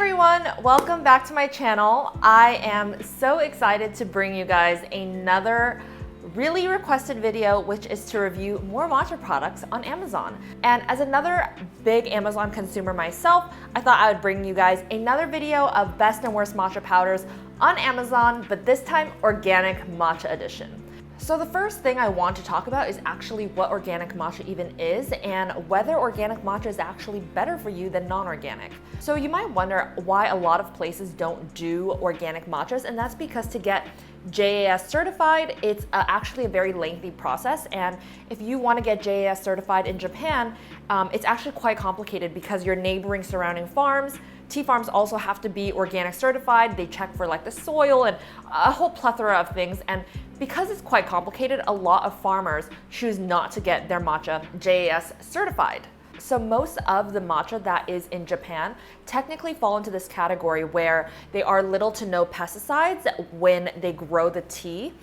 everyone, welcome back to my channel. I am so excited to bring you guys another really requested video, which is to review more matcha products on Amazon. And as another big Amazon consumer myself, I thought I would bring you guys another video of best and worst matcha powders on Amazon, but this time organic matcha edition. So the first thing I want to talk about is actually what organic matcha even is and whether organic matcha is actually better for you than non-organic. So you might wonder why a lot of places don't do organic matchas, and that's because to get JAS certified, it's actually a very lengthy process, and if you want to get JAS certified in Japan, it's actually quite complicated because your neighboring surrounding farms, tea farms, also have to be organic certified. They check for like the soil and a whole plethora of things, and because it's quite complicated, a lot of farmers choose not to get their matcha JAS certified. So most of the matcha that is in Japan technically fall into this category where they are little to no pesticides when they grow the tea.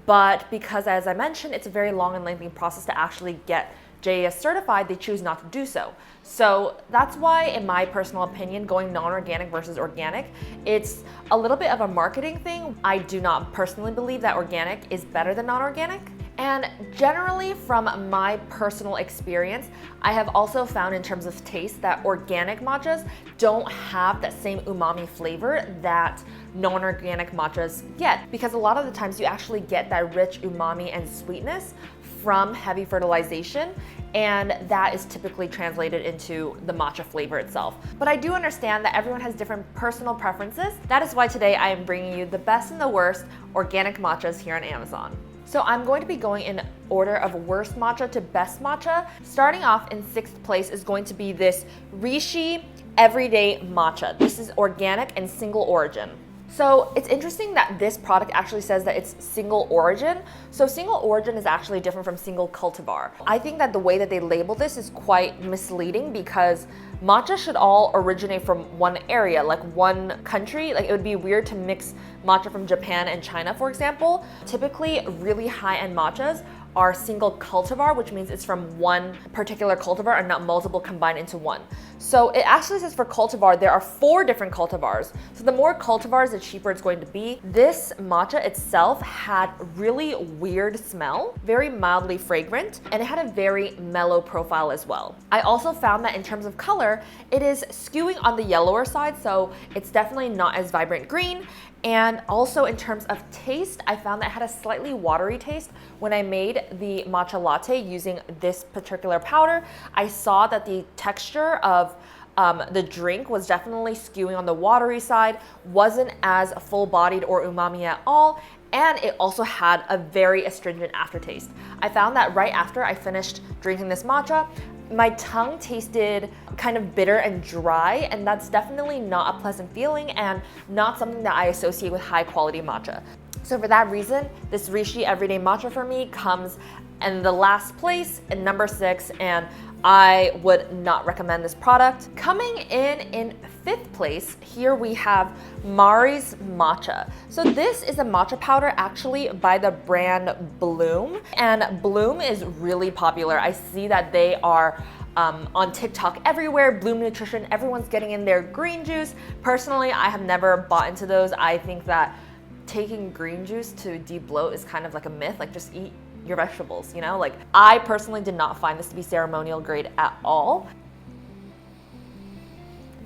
But because, as I mentioned, it's a very long and lengthy process to actually get JAS certified, they choose not to do so. So that's why, in my personal opinion, going non-organic versus organic, it's a little bit of a marketing thing. I do not personally believe that organic is better than non-organic. And generally, from my personal experience, I have also found in terms of taste that organic matchas don't have that same umami flavor that non-organic matchas get, because a lot of the times you actually get that rich umami and sweetness from heavy fertilization, and that is typically translated into the matcha flavor itself. But I do understand that everyone has different personal preferences. That is why today I am bringing you the best and the worst organic matchas here on Amazon. So I'm going to be going in order of worst matcha to best matcha. Starting off in 6th place is going to be this Rishi Everyday Matcha. This is organic and single origin. So it's interesting that this product actually says that it's single origin. So single origin is actually different from single cultivar. I think that the way that they label this is quite misleading because matcha should all originate from one area, like one country. Like, it would be weird to mix matcha from Japan and China, for example. Typically, really high-end matchas are single cultivar, which means it's from one particular cultivar and not multiple combined into one. So it actually says for cultivar, there are 4 different cultivars. So the more cultivars, the cheaper it's going to be. This matcha itself had really weird smell, very mildly fragrant, and it had a very mellow profile as well. I also found that in terms of color, it is skewing on the yellower side, so it's definitely not as vibrant green. And also in terms of taste, I found that it had a slightly watery taste. When I made the matcha latte using this particular powder, I saw that the texture of the drink was definitely skewing on the watery side, wasn't as full-bodied or umami at all, and it also had a very astringent aftertaste. I found that right after I finished drinking this matcha, my tongue tasted kind of bitter and dry, and that's definitely not a pleasant feeling and not something that I associate with high quality matcha. So for that reason, this Rishi Everyday Matcha for me comes in the last place, in number 6, and I would not recommend this product. Coming in 5th place, here we have Mari's Matcha. So this is a matcha powder actually by the brand Bloom, and Bloom is really popular. I see that they are on TikTok everywhere. Bloom Nutrition, everyone's getting in their green juice. Personally, I have never bought into those. I think that taking green juice to de-bloat is kind of like a myth. Like, just eat your vegetables, you know? Like, I personally did not find this to be ceremonial grade at all.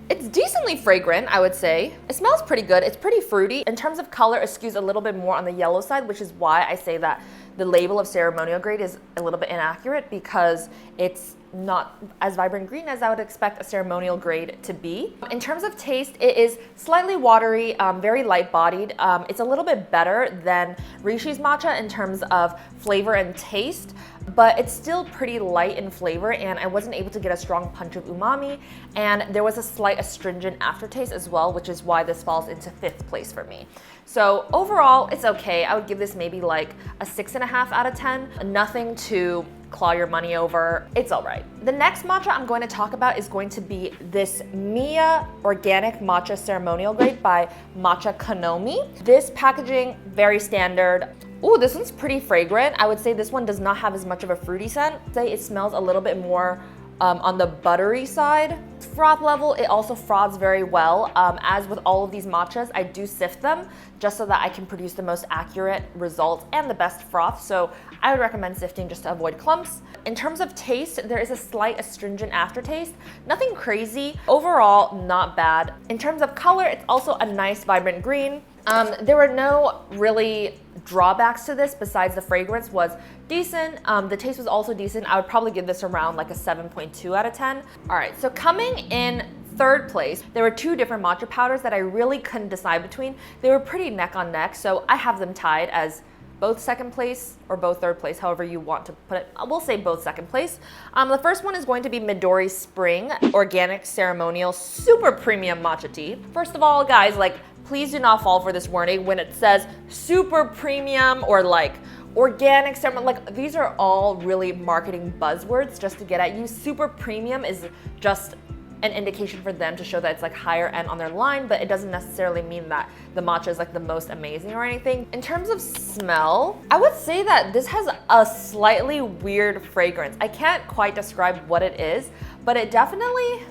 It's decently fragrant, I would say. It smells pretty good. It's pretty fruity. In terms of color, it skews a little bit more on the yellow side, which is why I say that the label of ceremonial grade is a little bit inaccurate, because it's not as vibrant green as I would expect a ceremonial grade to be. In terms of taste, it is slightly watery, very light-bodied. It's a little bit better than Rishi's matcha in terms of flavor and taste, but it's still pretty light in flavor, and I wasn't able to get a strong punch of umami, and there was a slight astringent aftertaste as well, which is why this falls into 5th place for me. So overall, it's okay. I would give this maybe like a 6.5 out of 10. Nothing to claw your money over. It's all right. The next matcha I'm going to talk about is going to be this Mia Organic Matcha Ceremonial Grade by Matcha Konomi. This packaging, very standard. Ooh, this one's pretty fragrant. I would say this one does not have as much of a fruity scent. I'd say it smells a little bit more on the buttery side. Froth level, it also froths very well. As with all of these matchas, I do sift them just so that I can produce the most accurate results and the best froth. So I would recommend sifting just to avoid clumps. In terms of taste, there is a slight astringent aftertaste. Nothing crazy. Overall, not bad. In terms of color, it's also a nice vibrant green. There were no really drawbacks to this besides the fragrance was decent. The taste was also decent. I would probably give this around like a 7.2 out of 10. All right, so coming in third place, there were two different matcha powders that I really couldn't decide between. They were pretty neck on neck, so I have them tied as both second place or both third place, however you want to put it. We'll say both second place. The first one is going to be Midori Spring Organic Ceremonial Super Premium Matcha Tea. First of all, guys, like, please do not fall for this warning when it says super premium or like organic ceremony. Like, these are all really marketing buzzwords just to get at you. Super premium is just an indication for them to show that it's like higher end on their line, but it doesn't necessarily mean that the matcha is like the most amazing or anything. In terms of smell, I would say that this has a slightly weird fragrance. I can't quite describe what it is, but it definitely,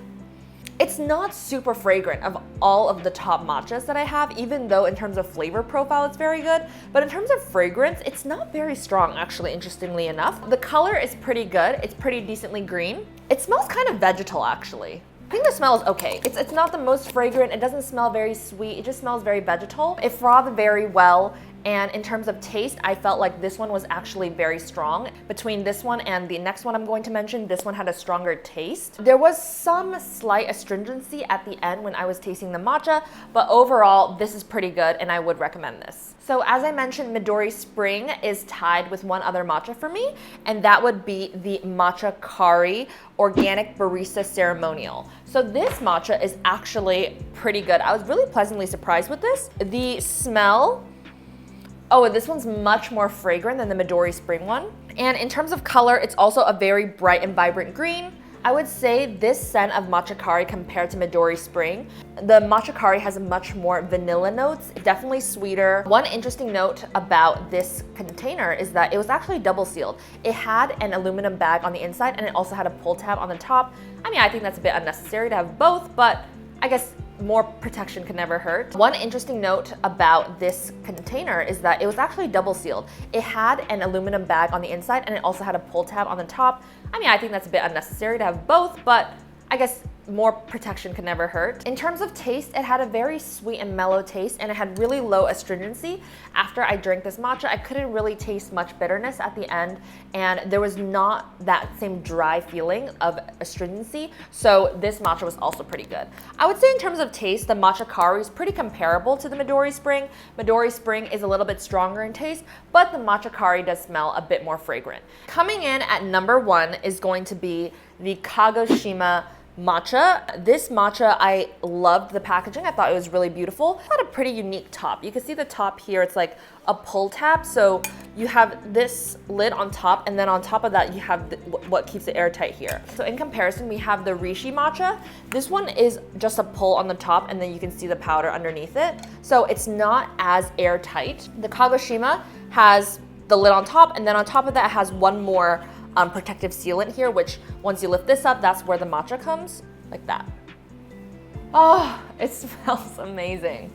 it's not super fragrant of all of the top matchas that I have, even though in terms of flavor profile, it's very good. But in terms of fragrance, it's not very strong, actually, interestingly enough. The color is pretty good. It's pretty decently green. It smells kind of vegetal, actually. I think the smell is okay. It's not the most fragrant. It doesn't smell very sweet. It just smells very vegetal. It frothed very well. And in terms of taste, I felt like this one was actually very strong. Between this one and the next one I'm going to mention, this one had a stronger taste. There was some slight astringency at the end when I was tasting the matcha, but overall, this is pretty good and I would recommend this. So as I mentioned, Midori Spring is tied with one other matcha for me, and that would be the Matcha Curry Organic Barista Ceremonial. So this matcha is actually pretty good. I was really pleasantly surprised with this. The smell, oh, and this one's much more fragrant than the Midori Spring one. And in terms of color, it's also a very bright and vibrant green. I would say this scent of Matcha Curry compared to Midori Spring, the Matcha Curry has much more vanilla notes, definitely sweeter. One interesting note about this container is that it was actually double sealed. It had an aluminum bag on the inside and it also had a pull tab on the top. I mean, I think that's a bit unnecessary to have both, but I guess more protection can never hurt. One interesting note about this container is that it was actually double sealed. It had an aluminum bag on the inside and it also had a pull tab on the top. I mean, I think that's a bit unnecessary to have both, but I guess more protection can never hurt. In terms of taste, it had a very sweet and mellow taste and it had really low astringency. After I drank this matcha, I couldn't really taste much bitterness at the end and there was not that same dry feeling of astringency. So this matcha was also pretty good. I would say in terms of taste, the Matcha Curry is pretty comparable to the Midori Spring. Midori Spring is a little bit stronger in taste, but the Matcha Curry does smell a bit more fragrant. Coming in at number one is going to be the Kagoshima matcha. This matcha, I loved the packaging. I thought it was really beautiful. It had a pretty unique top. You can see the top here, it's like a pull tab. So you have this lid on top and then on top of that you have what keeps it airtight here. So in comparison, we have the Rishi matcha. This one is just a pull on the top and then you can see the powder underneath it. So it's not as airtight. The Kagoshima has the lid on top and then on top of that it has one more protective sealant here, which once you lift this up, that's where the matcha comes, like that. Oh, it smells amazing.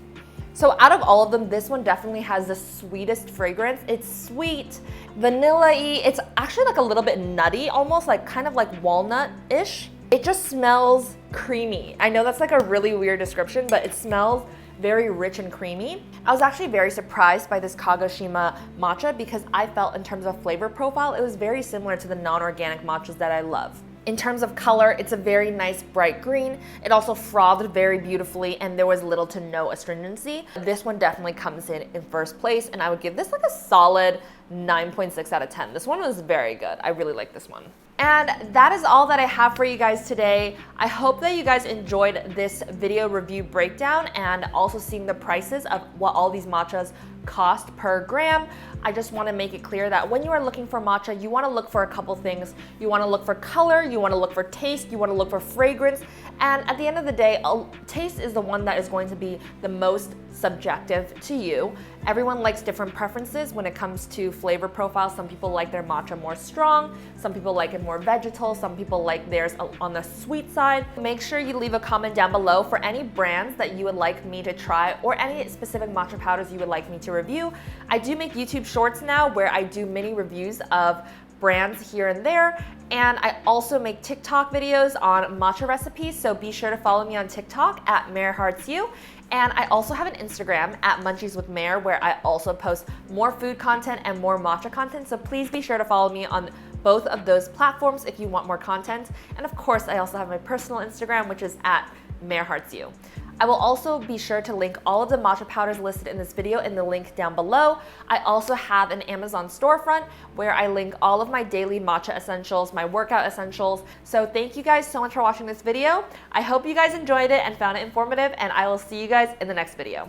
So out of all of them, this one definitely has the sweetest fragrance. It's sweet, vanilla-y. It's actually like a little bit nutty, almost like kind of like walnut-ish. It just smells creamy. I know that's like a really weird description, but it smells very rich and creamy. I was actually very surprised by this Kagoshima matcha because I felt in terms of flavor profile, it was very similar to the non-organic matchas that I love. In terms of color, it's a very nice bright green. It also frothed very beautifully and there was little to no astringency. This one definitely comes in first place and I would give this like a solid 9.6 out of 10. This one was very good. I really like this one. And that is all that I have for you guys today. I hope that you guys enjoyed this video review breakdown and also seeing the prices of what all these matchas cost per gram. I just want to make it clear that when you are looking for matcha, you want to look for a couple things. You want to look for color, you want to look for taste, you want to look for fragrance, and at the end of the day, taste is the one that is going to be the most subjective to you. Everyone likes different preferences when it comes to flavor profile. Some people like their matcha more strong, some people like it more vegetal, some people like theirs on the sweet side. Make sure you leave a comment down below for any brands that you would like me to try or any specific matcha powders you would like me to review. I do make YouTube shorts now where I do mini reviews of brands here and there, and I also make TikTok videos on matcha recipes, so be sure to follow me on TikTok at MareHeartsYou. And I also have an Instagram at Munchies with Mare where I also post more food content and more matcha content, so please be sure to follow me on both of those platforms if you want more content. And of course, I also have my personal Instagram, which is at MareHeartsYou. I will also be sure to link all of the matcha powders listed in this video in the link down below. I also have an Amazon storefront where I link all of my daily matcha essentials, my workout essentials. So thank you guys so much for watching this video. I hope you guys enjoyed it and found it informative, and I will see you guys in the next video.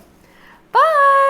Bye!